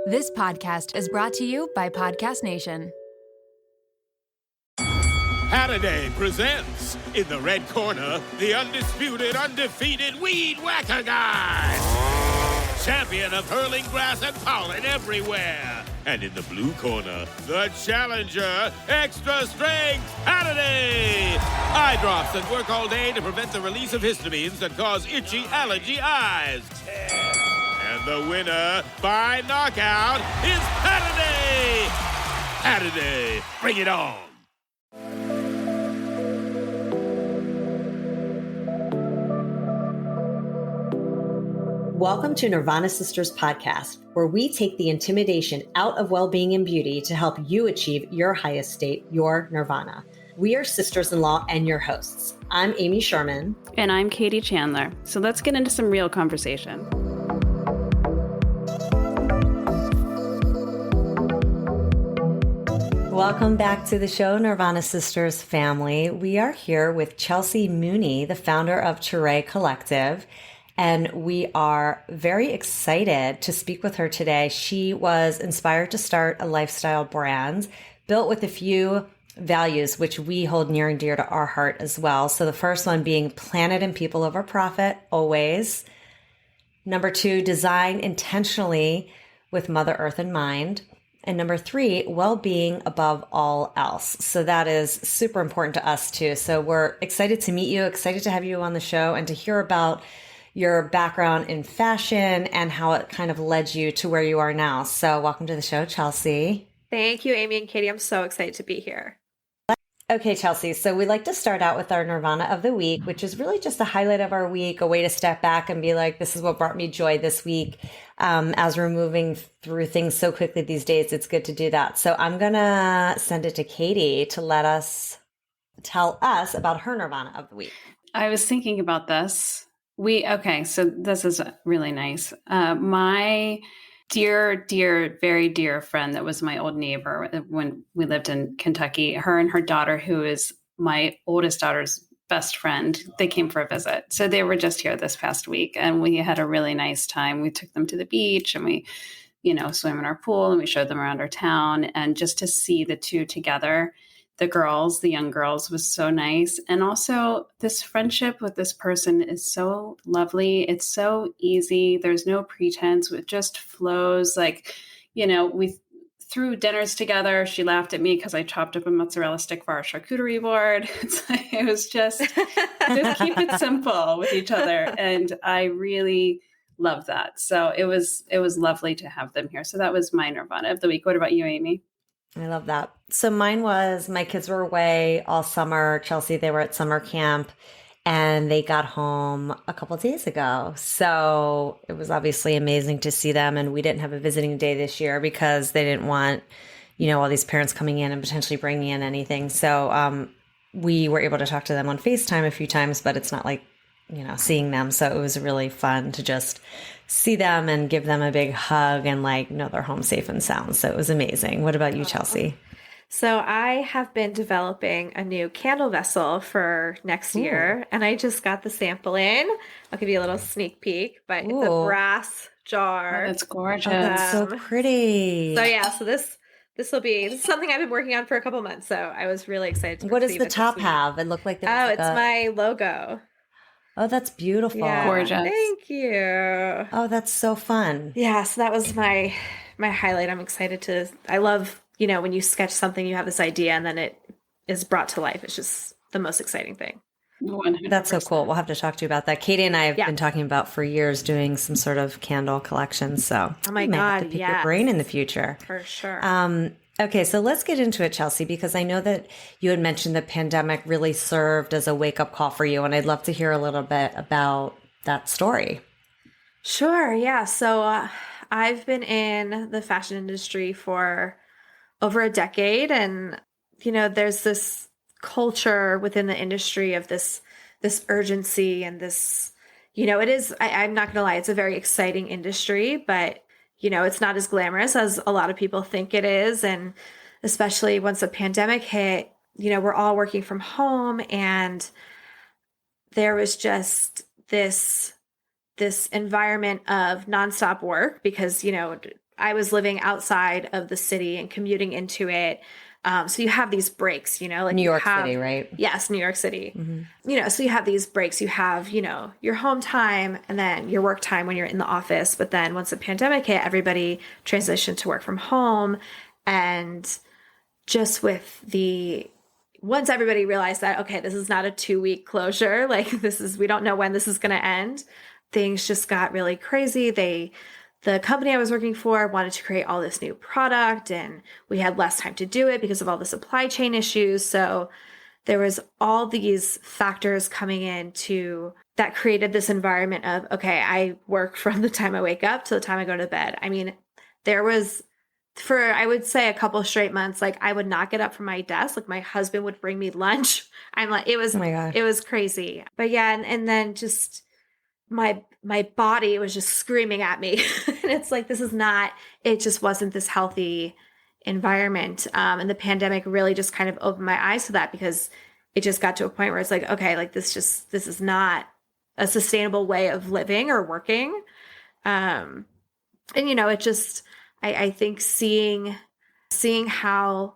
This podcast is brought to you by Podcast Nation. Saturday presents, in the red corner, the undisputed, undefeated Weed Whacker Guy. Champion of hurling grass and pollen everywhere. And in the blue corner, the challenger, extra strength, Saturday. Eye drops that work all day to prevent the release of histamines that cause itchy allergy eyes. And the winner, by knockout, is Saturday. Saturday, bring it on. Welcome to Nirvana Sisters podcast, where we take the intimidation out of well-being and beauty to help you achieve your highest state, your nirvana. We are sisters-in-law and your hosts. I'm Amy Sherman. And I'm Katie Chandler. So let's get into some real conversation. Welcome back to the show, Nirvana Sisters family. We are here with Chelsea Mooney, the founder of Terrae Collective. And we are very excited to speak with her today. She was inspired to start a lifestyle brand built with a few values, which we hold near and dear to our heart as well. So the first one being planet and people over profit, always. Number 2, design intentionally with Mother Earth in mind. And number 3, well-being above all else. So that is super important to us too. So we're excited to meet you, excited to have you on the show and to hear about your background in fashion and how it kind of led you to where you are now. So welcome to the show, Chelsea. Thank you, Amy and Katie. I'm so excited to be here. Okay, Chelsea. So we like to start out with our Nirvana of the week, which is really just a highlight of our week, a way to step back and be like, this is what brought me joy this week. As we're moving through things so quickly these days, it's good to do that. So I'm going to send it to Katie to tell us about her Nirvana of the week. I was thinking about this. So this is really nice. My dear, very dear friend that was my old neighbor when we lived in Kentucky, her and her daughter, who is my oldest daughter's best friend, they came for a visit. So they were just here this past week and we had a really nice time. We took them to the beach and we, swam in our pool and we showed them around our town. And just to see the two together, the young girls, was so nice. And also this friendship with this person is so lovely. It's so easy. There's no pretense. It just flows. We threw dinners together. She laughed at me because I chopped up a mozzarella stick for our charcuterie board. It was just keep it simple with each other. And I really love that. So it was lovely to have them here. So that was my Nirvana of the week. What about you, Amy? I love that. So mine was, my kids were away all summer. Chelsea, they were at summer camp and they got home a couple of days ago. So it was obviously amazing to see them. And we didn't have a visiting day this year because they didn't want, all these parents coming in and potentially bringing in anything. So we were able to talk to them on FaceTime a few times, but it's not like, seeing them. So it was really fun to just see them and give them a big hug and know they're home safe and sound. So it was amazing. What about you, Chelsea? So I have been developing a new candle vessel for next year, and I just got the sample in. I'll give you a little sneak peek, but it's a brass jar. Oh, that's gorgeous. Oh, that's so pretty. So this is something I've been working on for a couple months. So I was really excited to What does the top have? It looked like it's my logo. Oh, that's beautiful. Yeah, gorgeous. Thank you. Oh, that's so fun. Yeah, so that was my highlight. I'm excited I love, when you sketch something, you have this idea and then it is brought to life. It's just the most exciting thing. 100%. That's so cool. We'll have to talk to you about that. Katie and I have been talking about for years doing some sort of candle collection. So oh my God, God, have to pick your brain in the future. For sure. Okay, so let's get into it, Chelsea, because I know that you had mentioned the pandemic really served as a wake-up call for you, and I'd love to hear a little bit about that story. Sure, yeah. So I've been in the fashion industry for over a decade, and, there's this culture within the industry of this urgency and this, it is, I'm not going to lie, it's a very exciting industry, but it's not as glamorous as a lot of people think it is. And especially once the pandemic hit, we're all working from home and there was just this environment of nonstop work because, I was living outside of the city and commuting into it. So you have these breaks, like New York City, right? Yes, New York City. So you have these breaks. You have, your home time and then your work time when you're in the office. But then once the pandemic hit, everybody transitioned to work from home. And just once everybody realized that, okay, this is not a 2-week closure, like we don't know when this is going to end, things just got really crazy. The company I was working for wanted to create all this new product, and we had less time to do it because of all the supply chain issues. So there was all these factors coming in that created this environment of, okay, I work from the time I wake up to the time I go to bed. I mean, there was, for I would say a couple straight months, like I would not get up from my desk. Like my husband would bring me lunch. I'm like, it was, Oh my God. It was crazy. But yeah, and then just my body was just screaming at me. And it's like, it just wasn't this healthy environment. And the pandemic really just kind of opened my eyes to that, because it just got to a point where it's like, okay, like this is not a sustainable way of living or working. And it just, I think seeing how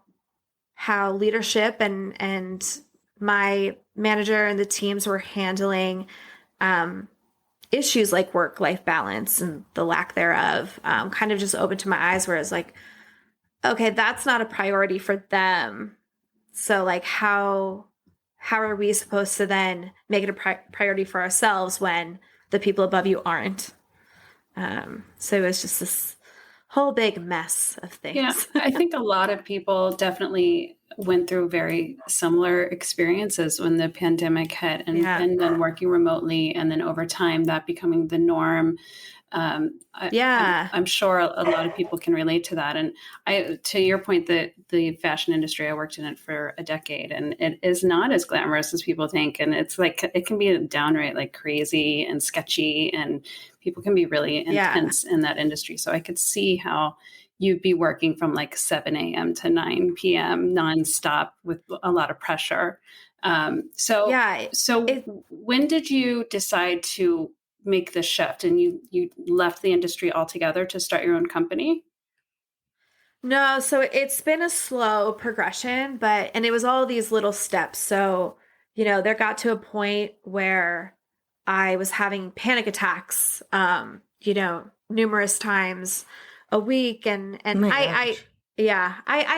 leadership and my manager and the teams were handling, issues like work-life balance and the lack thereof, kind of just opened to my eyes, where it's like, okay, that's not a priority for them. So like, how are we supposed to then make it a priority for ourselves when the people above you aren't? So it was just this whole big mess of things. Yeah, I think a lot of people definitely went through very similar experiences when the pandemic hit, and then working remotely, and then over time that becoming the norm. I'm sure a lot of people can relate to that. And to your point, that the fashion industry, I worked in it for a decade, and it is not as glamorous as people think. And it's like, it can be downright like crazy and sketchy, and people can be really intense in that industry. So I could see how you'd be working from like 7 a.m. to 9 p.m. nonstop with a lot of pressure. So when did you decide to make the shift, and you left the industry altogether to start your own company? No, so it's been a slow progression, and it was all these little steps. So, there got to a point where I was having panic attacks, numerous times a week. And I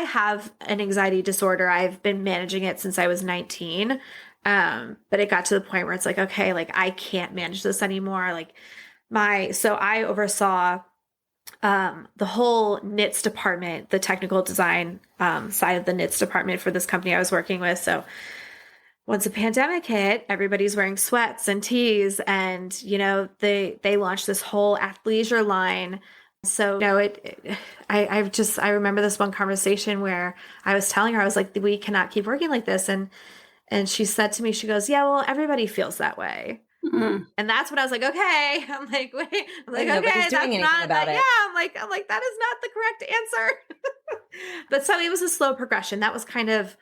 have an anxiety disorder. I've been managing it since I was 19. But it got to the point where it's like, okay, like I can't manage this anymore. Like so I oversaw, the whole knits department, the technical design, side of the knits department for this company I was working with. So once the pandemic hit, everybody's wearing sweats and tees, and, they launched this whole athleisure line. So, I remember this one conversation where I was telling her, I was like, we cannot keep working like this. And she said to me, she goes, yeah, well, everybody feels that way. Mm-hmm. And that's when I was like, okay. I'm like, wait. I'm like, okay, that's not about it. Yeah, I'm like, that is not the correct answer. But so it was a slow progression. That was kind of,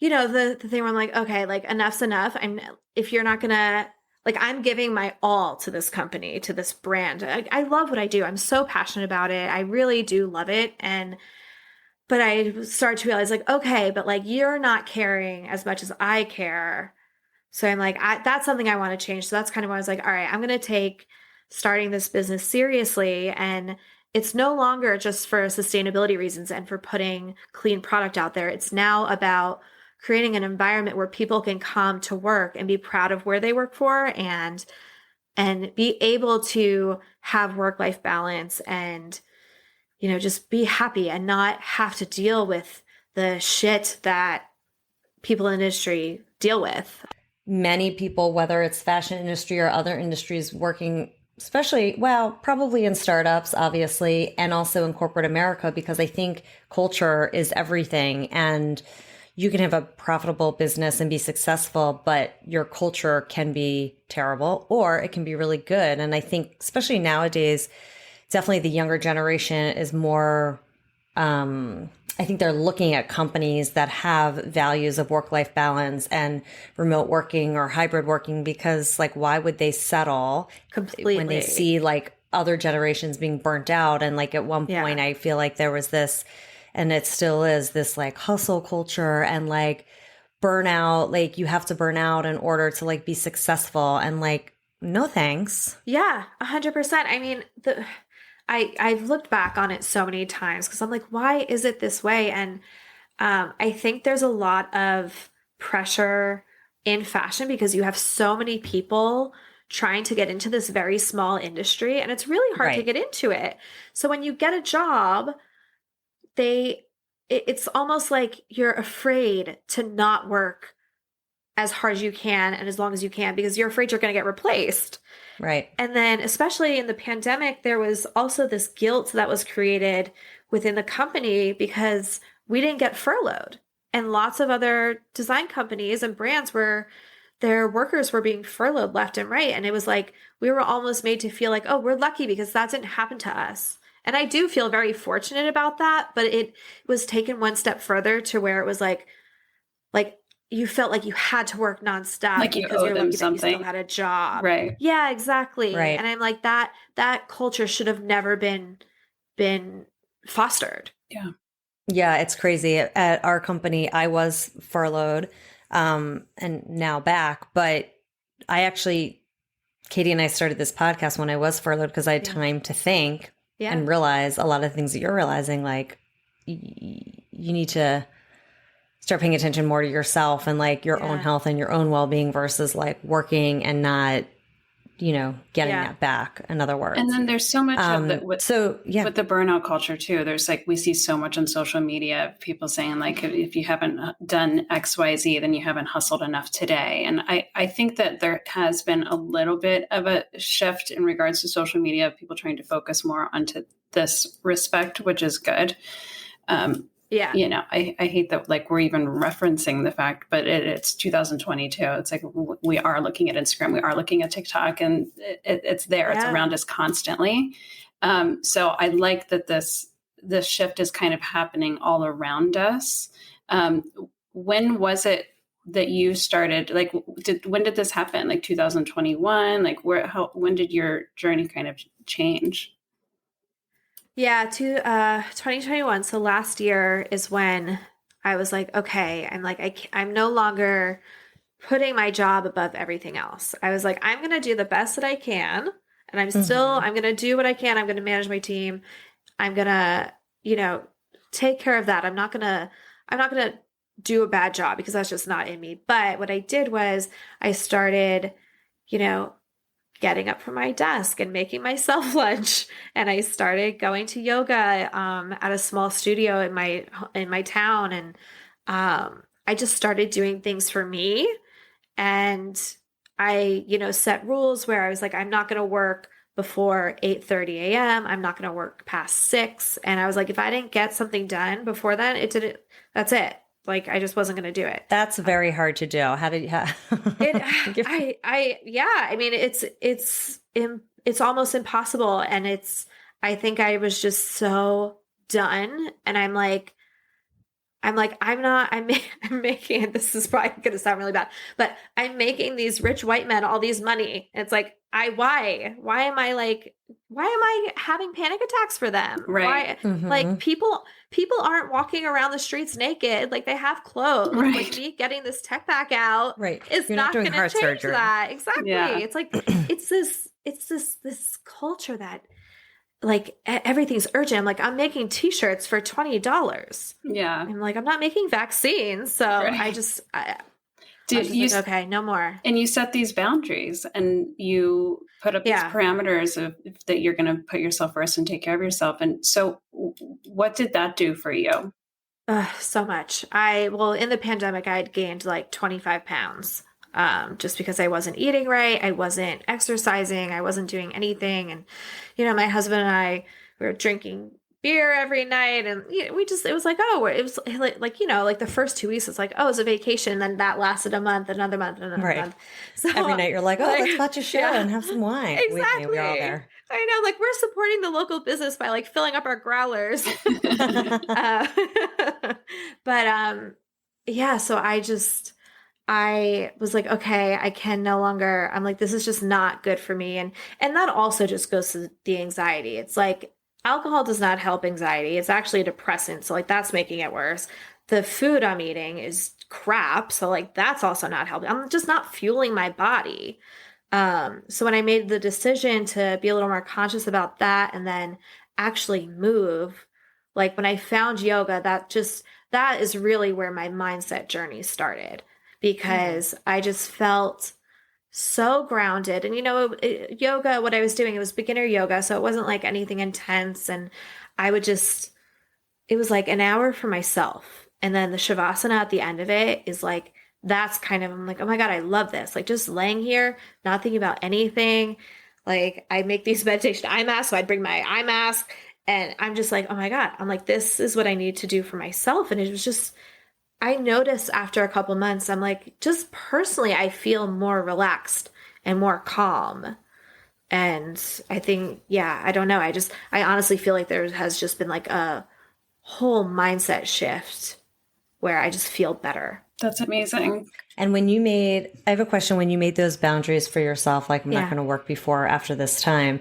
the thing where I'm like, okay, like enough's enough. If you're not gonna, like, I'm giving my all to this company, to this brand. I love what I do. I'm so passionate about it. I really do love it. But I started to realize, like, okay, but like, you're not caring as much as I care. So I'm like, that's something I want to change. So that's kind of why I was like, all right, I'm going to take starting this business seriously. And it's no longer just for sustainability reasons and for putting clean product out there. It's now about creating an environment where people can come to work and be proud of where they work for, and be able to have work-life balance, and just be happy and not have to deal with the shit that people in the industry deal with. Many people, whether it's fashion industry or other industries, working probably in startups, obviously, and also in corporate America, because I think culture is everything. And you can have a profitable business and be successful, but your culture can be terrible, or it can be really good. And I think, especially nowadays, definitely the younger generation is more, I think they're looking at companies that have values of work-life balance and remote working or hybrid working, because like, why would they settle completely when they see like other generations being burnt out. And like at one point, I feel like there was this, and it still is this like hustle culture and like burnout, like you have to burn out in order to like be successful, and like, no thanks. Yeah, 100%. I mean, I've looked back on it so many times because I'm like, why is it this way? And I think there's a lot of pressure in fashion because you have so many people trying to get into this very small industry, and it's really hard to get into it. So when you get a job, it's almost like you're afraid to not work as hard as you can and as long as you can because you're afraid you're going to get replaced. Right. And then especially in the pandemic, there was also this guilt that was created within the company because we didn't get furloughed. And lots of other design companies and brands their workers were being furloughed left and right. And it was like, we were almost made to feel like, oh, we're lucky because that didn't happen to us. And I do feel very fortunate about that, but it was taken one step further to where it was like you felt like you had to work nonstop like you because owed you're lucky them something. that you still had a job. Right. Yeah, exactly. Right. And I'm like, that culture should have never been fostered. Yeah. Yeah, it's crazy. At our company, I was furloughed and now back, but Katie and I started this podcast when I was furloughed because I had time to think and realize a lot of things that you're realizing, like you need to start paying attention more to yourself and like your own health and your own well-being versus like working and not, getting that back, in other words. And then there's so much of that with the burnout culture too. There's like, we see so much on social media of people saying like, if you haven't done X, Y, Z, then you haven't hustled enough today. And I think that there has been a little bit of a shift in regards to social media, people trying to focus more onto this respect, which is good. I hate that like we're even referencing the fact, but it's 2022. It's like we are looking at Instagram, we are looking at TikTok, and it's there. It's around us constantly. So I like that this shift is kind of happening all around us. When was it that you started? Like, when did this happen? Like 2021? Like when did your journey kind of change? Yeah, to 2021. So last year is when I was like, okay, I'm no longer putting my job above everything else. I was like, I'm going to do the best that I can. And I'm going to do what I can. I'm going to manage my team. I'm going to, take care of that. I'm not going to do a bad job because that's just not in me. But what I did was I started, getting up from my desk and making myself lunch. And I started going to yoga at a small studio in my town. And I just started doing things for me. And I, set rules where I was like, I'm not going to work before 8:30 a.m. I'm not going to work past 6. And I was like, if I didn't get something done before then, that's it. Like, I just wasn't going to do it. That's very hard to do. How did you? I mean, it's almost impossible. And I think I was just so done. And I'm making, this is probably going to sound really bad, but I'm making these rich white men all these money. And it's like, why am I having panic attacks for them? Right. Like people aren't walking around the streets naked. Like they have clothes. Right. Like me getting this tech pack out is not going to change surgery. that. Exactly. Yeah. It's like, it's this culture that like everything's urgent. I'm like, I'm making t-shirts for $20. Yeah. I'm like, I'm not making vaccines. So I just okay, no more. And you set these boundaries and you put up these parameters that you're going to put yourself first and take care of yourself. And so what did that do for you? So much. In the pandemic, I had gained like 25 pounds just because I wasn't eating right. I wasn't exercising. I wasn't doing anything. And, my husband and I were drinking beer every night. And it was like, it was like the first 2 weeks, it's like, oh, it's a vacation. And then that lasted a month, another month. So every night you're like, oh, let's watch a show and have some wine. Exactly. We're all there. I know, like we're supporting the local business by like filling up our growlers. But so I was like, okay, I can no longer, I'm like, this is just not good for me. And that also just goes to the anxiety. It's like alcohol does not help anxiety. It's actually a depressant. So like that's making it worse. The food I'm eating is crap. So like that's also not helping. I'm just not fueling my body. So when I made the decision to be a little more conscious about that and then actually move, like when I found yoga, that is really where my mindset journey started because I just felt so grounded. And, yoga, what I was doing, it was beginner yoga. So it wasn't like anything intense. And I would it was like an hour for myself. And then the shavasana at the end of it is like, that's kind of, I'm like, oh my God, I love this. Like just laying here, not thinking about anything. Like I make these meditation eye masks. So I'd bring my eye mask and I'm just like, oh my God, I'm like, this is what I need to do for myself. And it was just, I noticed after a couple months, I'm like, just personally, I feel more relaxed and more calm. And I think, yeah, I don't know. I honestly feel like there has just been like a whole mindset shift where I just feel better. That's amazing. And I have a question, when you made those boundaries for yourself, like I'm not going to work before or after this time,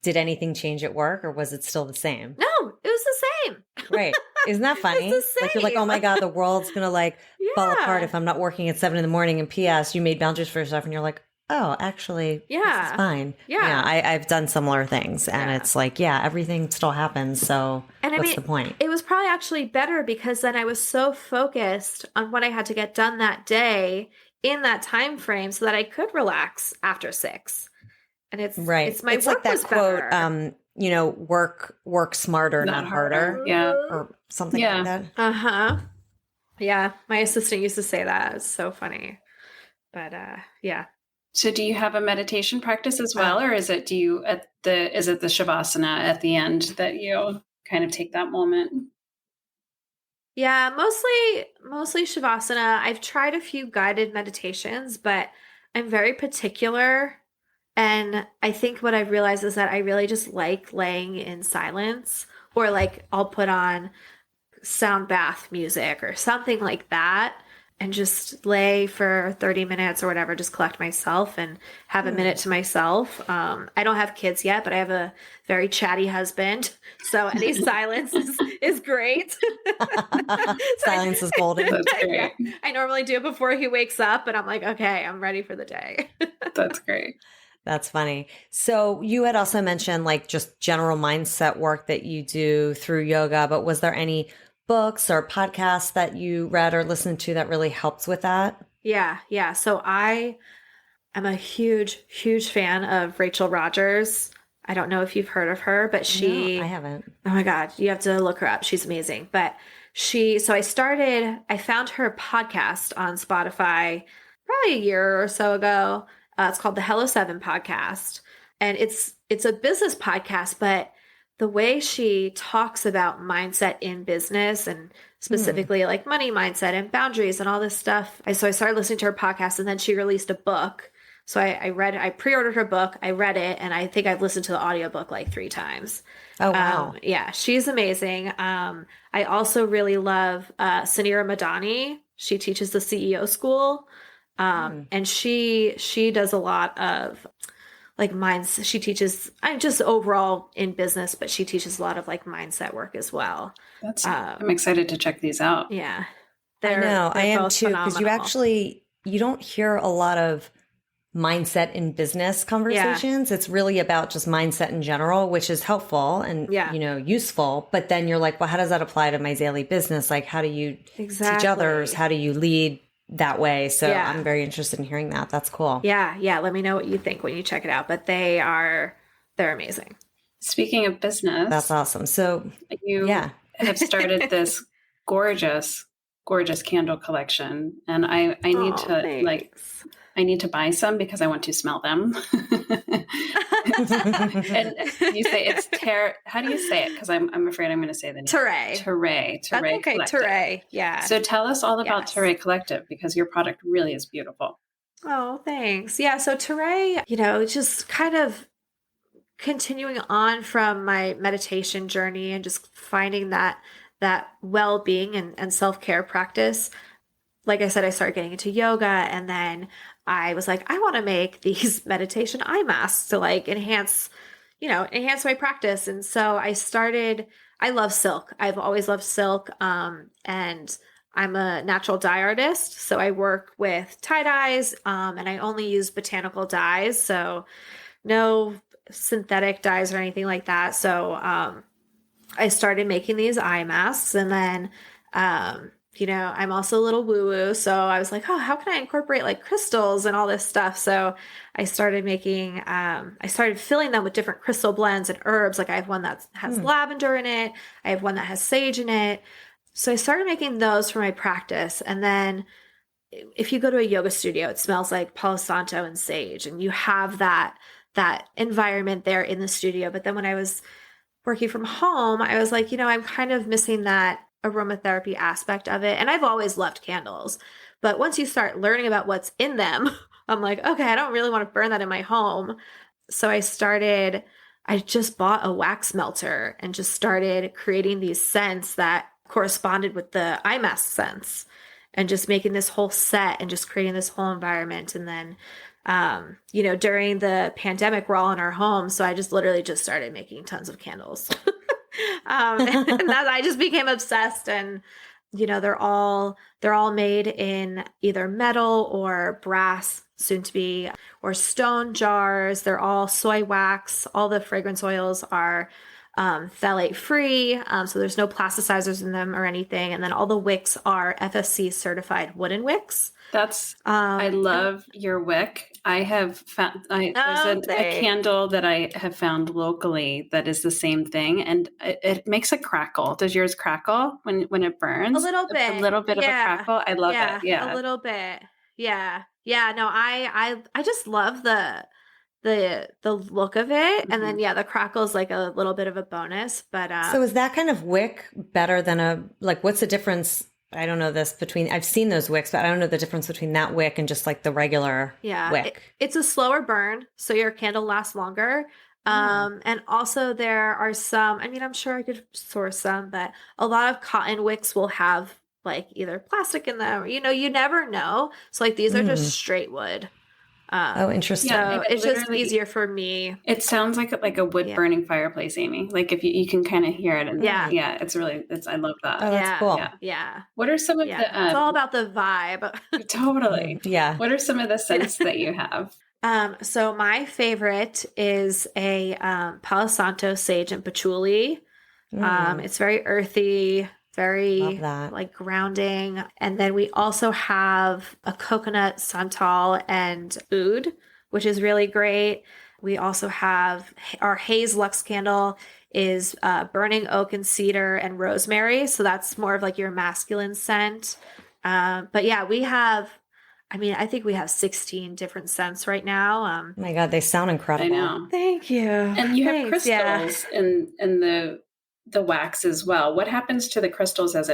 did anything change at work or was it still the same? No, it was the same. Right. Isn't that funny? It's the Like you're like, oh my God, the world's going to fall apart if I'm not working at 7 a.m. And PS, you made boundaries for yourself and you're like, oh, actually, this is fine. Yeah. I've done similar things and it's like, everything still happens. So what's the point? It was probably actually better because then I was so focused on what I had to get done that day in that time frame so that I could relax after 6. And it's right. It's my it's work like that quote, work smarter, not harder. Yeah. Or something like that. Uh-huh. Yeah. My assistant used to say that. It's so funny. But yeah. So do you have a meditation practice as well? Or is it the shavasana at the end that you kind of take that moment? Yeah, mostly shavasana. I've tried a few guided meditations, but I'm very particular. And I think what I've realized is that I really just like laying in silence or like I'll put on sound bath music or something like that and just lay for 30 minutes or whatever, just collect myself and have a minute to myself. I don't have kids yet, but I have a very chatty husband. So any silence is great. Silence is golden. That's great. Yeah, I normally do it before he wakes up and I'm like, okay, I'm ready for the day. That's great. That's funny. So you had also mentioned like just general mindset work that you do through yoga, but was there any books or podcasts that you read or listened to that really helped with that? Yeah. So I am a huge fan of Rachel Rogers. I don't know if you've heard of her, but No, I haven't. Oh my God, you have to look her up. She's amazing. But I found her podcast on Spotify probably a year or so ago. It's called the Hello 7 podcast. And it's a business podcast, but the way she talks about mindset in business and specifically like money mindset and boundaries and all this stuff. So I started listening to her podcast and then she released a book. So I pre-ordered her book. I read it and I think I've listened to the audiobook like 3 times. Oh, wow. Yeah, she's amazing. I also really love Sunira Madani. She teaches the CEO school. And she does a lot of like minds. She teaches, I'm just overall in business, but she teaches a lot of like mindset work as well. I'm excited to check these out. Yeah. I know. I am too. Because you don't hear a lot of mindset in business conversations. Yeah. It's really about just mindset in general, which is helpful and, useful. But then you're like, well, how does that apply to my daily business? Like, how do you teach others? How do you lead that way? So I'm very interested in hearing that. That's cool. Yeah. Let me know what you think when you check it out. But they're amazing. Speaking of business. That's awesome. So you have started this gorgeous candle collection. And I need I need to buy some because I want to smell them. And you say it's how do you say it? Because I'm afraid I'm going to say the name. Terrae. That's okay. Collective. Terrae. Yeah. So tell us all about Terrae Collective because your product really is beautiful. Oh, thanks. Yeah. So Terrae, just kind of continuing on from my meditation journey and just finding that well-being and self-care practice. like I said, I started getting into yoga, and then I was like, I want to make these meditation eye masks to like enhance my practice. And so I love silk. I've always loved silk. And I'm a natural dye artist. So I work with tie dyes, and I only use botanical dyes. So no synthetic dyes or anything like that. So, I started making these eye masks, and then, I'm also a little woo woo. So I was like, oh, how can I incorporate like crystals and all this stuff? So I started filling them with different crystal blends and herbs. Like I have one that has lavender in it. I have one that has sage in it. So I started making those for my practice. And then if you go to a yoga studio, it smells like Palo Santo and sage, and you have that environment there in the studio. But then when I was working from home, I was like, I'm kind of missing that aromatherapy aspect of it. And I've always loved candles, but once you start learning about what's in them, I'm like, okay, I don't really want to burn that in my home. So I just bought a wax melter and just started creating these scents that corresponded with the eye mask scents, and just making this whole set and just creating this whole environment. And then, during the pandemic, we're all in our homes. So I just literally just started making tons of candles. And that I just became obsessed. And, they're all made in either metal or brass, soon to be, or stone jars. They're all soy wax. All the fragrance oils are phthalate free. So there's no plasticizers in them or anything. And then all the wicks are FSC certified wooden wicks. I love your wick. I have found, there's a candle that I have found locally that is the same thing, and it makes a crackle. Does yours crackle when it burns? A little bit. A little bit of a crackle. I love it. Yeah. A little bit. Yeah. Yeah. No, I just love the look of it. And then, the crackle is like a little bit of a bonus, but, so is that kind of wick better than what's the difference? I don't know this I've seen those wicks, but I don't know the difference between that wick and just like the regular wick. It's a slower burn, so your candle lasts longer. And also there are some, I'm sure I could source some, but a lot of cotton wicks will have like either plastic in them, you never know. So like these are just straight wood. Interesting. So it's just easier for me. It sounds like a wood burning fireplace, Amy. Like if you can kind of hear it. And it's I love that. Oh, that's cool. Yeah. What are some of the? It's all about the vibe. Totally. Yeah. What are some of the scents that you have? So my favorite is a Palo Santo sage and patchouli. It's very earthy, very like grounding. And then we also have a coconut santal and oud, which is really great. We also have our Haze Luxe candle is burning oak and cedar and rosemary. So that's more of like your masculine scent. But yeah, we have, I think we have 16 different scents right now. Oh my God, they sound incredible. I know. Thank you. And you have crystals in the wax as well. What happens to the crystals as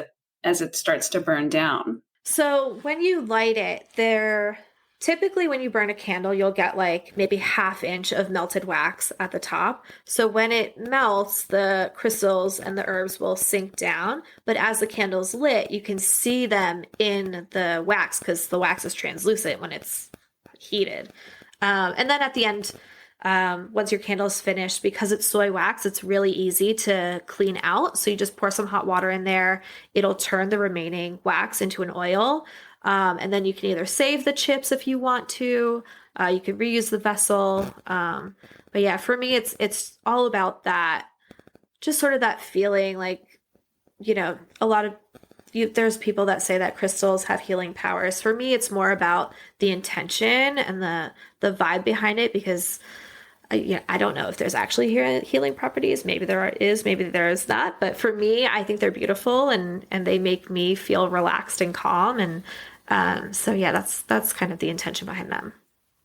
it starts to burn down? So when you light it, typically when you burn a candle, you'll get like maybe 1/2 inch of melted wax at the top. So when it melts, the crystals and the herbs will sink down. But as the candle's lit, you can see them in the wax because the wax is translucent when it's heated. And then at the end, once your candle is finished, because it's soy wax, it's really easy to clean out. So you just pour some hot water in there. It'll turn the remaining wax into an oil. And then you can either save the chips if you want to. You can reuse the vessel. But yeah, for me, it's all about that, just sort of that feeling like, there's people that say that crystals have healing powers. For me, it's more about the intention and the vibe behind it, because I don't know if there's actually healing properties. Maybe there is, maybe there is not. But for me, I think they're beautiful and they make me feel relaxed and calm. And so yeah, that's kind of the intention behind them.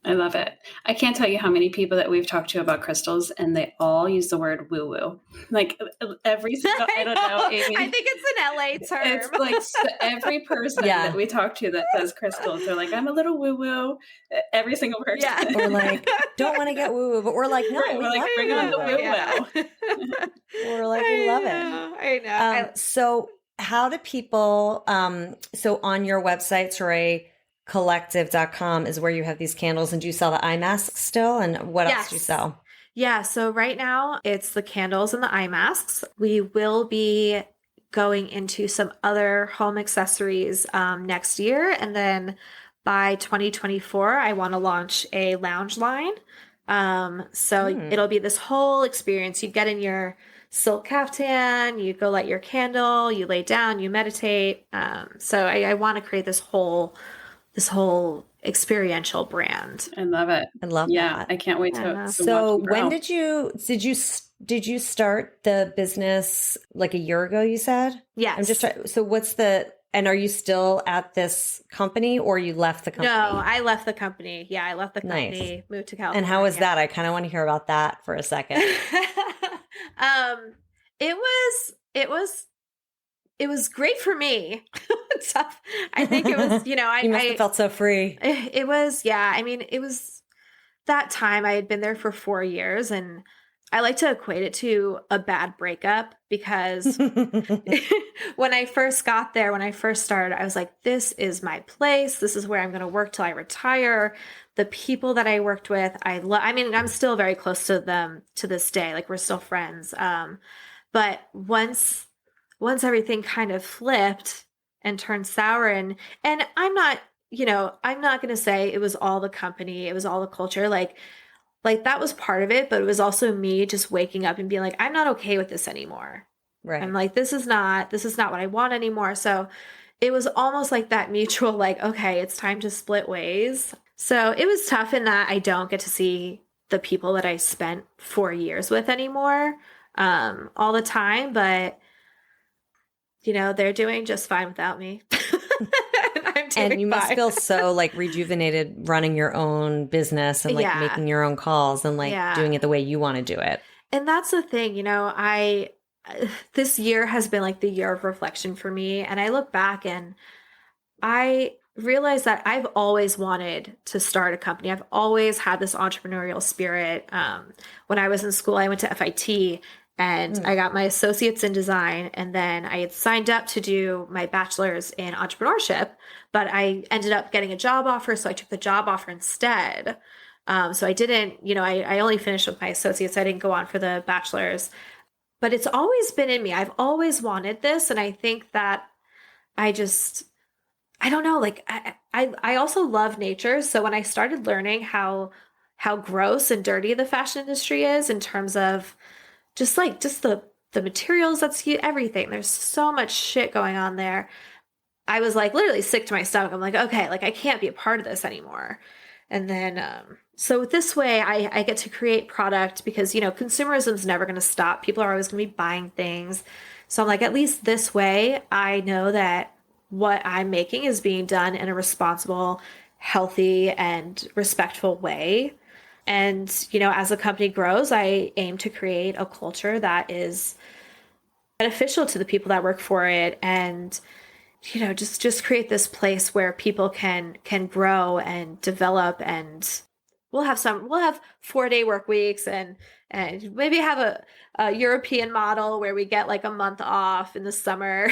I love it. I can't tell you how many people that we've talked to about crystals, and they all use the word woo-woo. Like every single, I don't know, Amy. I think it's an LA term. It's like every person that we talk to that does crystals, they're like, I'm a little woo-woo. Every single person. Yeah. We're like, don't want to get woo-woo, but we're like, no, we're like, bring on the woo-woo. We're like, we love it. I know. So how do people, so on your website, terraecollective.com is where you have these candles, and do you sell the eye masks still? And what else do you sell? Yeah, so right now it's the candles and the eye masks. We will be going into some other home accessories next year. And then by 2024, I want to launch a lounge line. It'll be this whole experience. You get in your silk caftan, you go light your candle, you lay down, you meditate. So I want to create this whole experiential brand. I love it. I love that. I can't wait to So watch them when grow. did you start the business, like a year ago, you said? Yes. I'm just trying, so and are you still at this company, or you left the company? No, I left the company. Yeah, I left the company, Nice. moved to California. And how was that? I kind of want to hear about that for a second. It was great for me. Tough. I think it was, You must have felt so free. It was, yeah. I mean, it was that time. I had been there for 4 years, and I like to equate it to a bad breakup, because when I first got there, when I first started, I was like, this is my place. This is where I'm going to work till I retire. The people that I worked with, I mean, I'm still very close to them to this day. Like, we're still friends. But once everything kind of flipped and turned sour, and I'm not going to say it was all the company, it was all the culture. Like that was part of it, but it was also me just waking up and being like, I'm not okay with this anymore. Right. I'm like, this is not what I want anymore. So it was almost like that mutual, like, okay, it's time to split ways. So it was tough in that I don't get to see the people that I spent 4 years with anymore, all the time, but they're doing just fine without me. And you must feel so like rejuvenated running your own business and like making your own calls and like doing it the way you want to do it. And that's the thing, this year has been like the year of reflection for me. And I look back and I realized that I've always wanted to start a company. I've always had this entrepreneurial spirit. When I was in school, I went to FIT. And I got my associates in design, and then I had signed up to do my bachelor's in entrepreneurship, but I ended up getting a job offer, so I took the job offer instead. So I didn't, I only finished with my associates. I didn't go on for the bachelor's, but it's always been in me. I've always wanted this, and I think that I don't know, like I also love nature. So when I started learning how gross and dirty the fashion industry is in terms of just the materials that's everything. There's so much shit going on there. I was like literally sick to my stomach. I'm like, okay, like I can't be a part of this anymore. And then, so this way I get to create product because, consumerism is never going to stop. People are always going to be buying things. So I'm like, at least this way I know that what I'm making is being done in a responsible, healthy, and respectful way. And, as the company grows, I aim to create a culture that is beneficial to the people that work for it. And, just create this place where people can grow and develop. And we'll have 4-day work weeks and maybe have a European model where we get like a month off in the summer.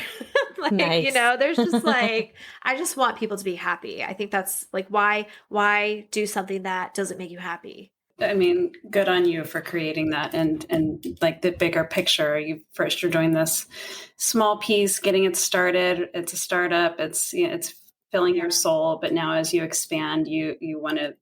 Like, nice. There's just like, I just want people to be happy. I think that's like, why do something that doesn't make you happy? I mean, good on you for creating that and like the bigger picture. You're doing this small piece, getting it started. It's a startup. It's filling your soul. But now as you expand, you want to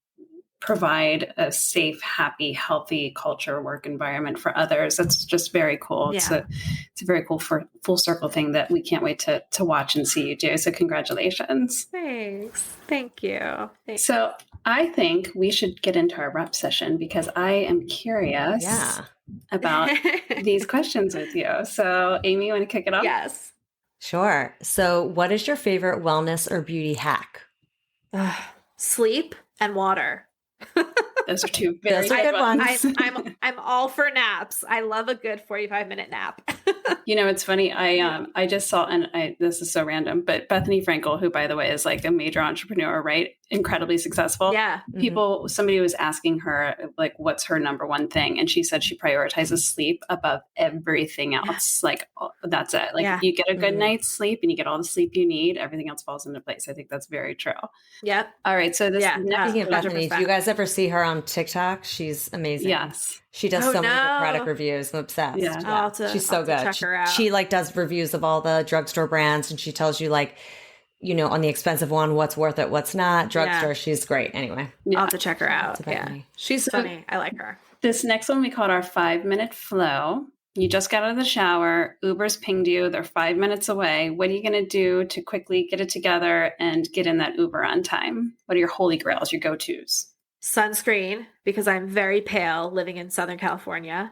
provide a safe, happy, healthy culture, work environment for others. That's just very cool. Yeah. It's a very cool full circle thing that we can't wait to watch and see you do. So congratulations. Thanks. Thank you. So I think we should get into our wrap session because I am curious about these questions with you. So Amy, you want to kick it off? Yes. Sure. So what is your favorite wellness or beauty hack? Sleep and water. Those are two very good ones. I'm all for naps. I love a good 45-minute nap. You know, it's funny. I just saw, and this is so random, but Bethany Frankel, who by the way is like a major entrepreneur, right? Incredibly successful. Yeah. Somebody was asking her like, what's her number one thing? And she said she prioritizes sleep above everything else. Like that's it. Like you get a good night's sleep and you get all the sleep you need, everything else falls into place. I think that's very true. Yep. All right. So this speaking of Bethany, do you guys ever see her on TikTok? She's amazing. Yes. She does so many good product reviews. I'm obsessed. Yeah. She's so good. Check her out. She like does reviews of all the drugstore brands and she tells you like, you know, on the expensive one, what's worth it, what's not. Drugstore, she's great. Anyway. I'll have to check her out. Yeah. She's funny. I like her. This next one we called our 5-minute flow. You just got out of the shower. Uber's pinged you. They're 5 minutes away. What are you going to do to quickly get it together and get in that Uber on time? What are your holy grails, your go-tos? Sunscreen, because I'm very pale living in Southern California.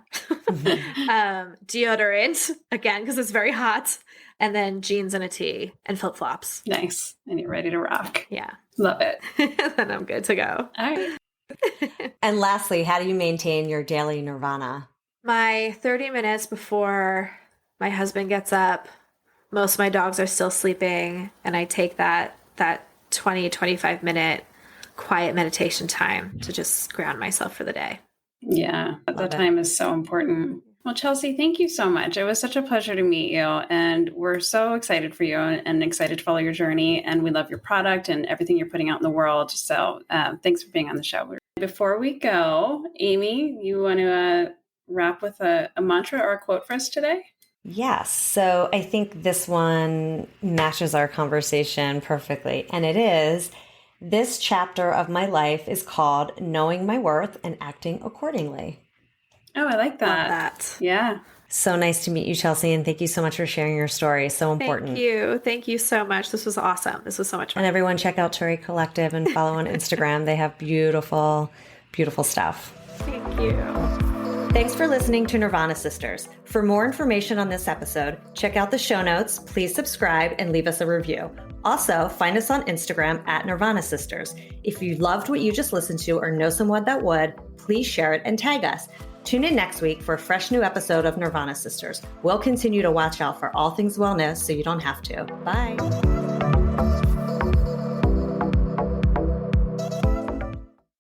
Deodorant, again, because it's very hot. And then jeans and a tee and flip-flops. Nice. And you're ready to rock. Yeah. Love it. Then I'm good to go. All right. And lastly, how do you maintain your daily nirvana? My 30 minutes before my husband gets up, most of my dogs are still sleeping, and I take that 20, 25 minute quiet meditation time to just ground myself for the day. Yeah, that time is so important. Well, Chelsea, thank you so much. It was such a pleasure to meet you, and we're so excited for you and excited to follow your journey, and we love your product and everything you're putting out in the world. So thanks for being on the show. Before we go, Amy, you want to wrap with a mantra or a quote for us today? Yes. So I think this one matches our conversation perfectly. And it is, this chapter of my life is called Knowing My Worth and Acting Accordingly. Oh, I like that. Love that. Yeah. So nice to meet you, Chelsea. And thank you so much for sharing your story. So important. Thank you. Thank you so much. This was awesome. This was so much fun. And everyone check out Terrae Collective and follow on Instagram. They have beautiful, beautiful stuff. Thank you. Thanks for listening to Nirvana Sisters. For more information on this episode, check out the show notes, please subscribe, and leave us a review. Also, find us on Instagram at Nirvana Sisters. If you loved what you just listened to or know someone that would, please share it and tag us. Tune in next week for a fresh new episode of Nirvana Sisters. We'll continue to watch out for all things wellness so you don't have to. Bye.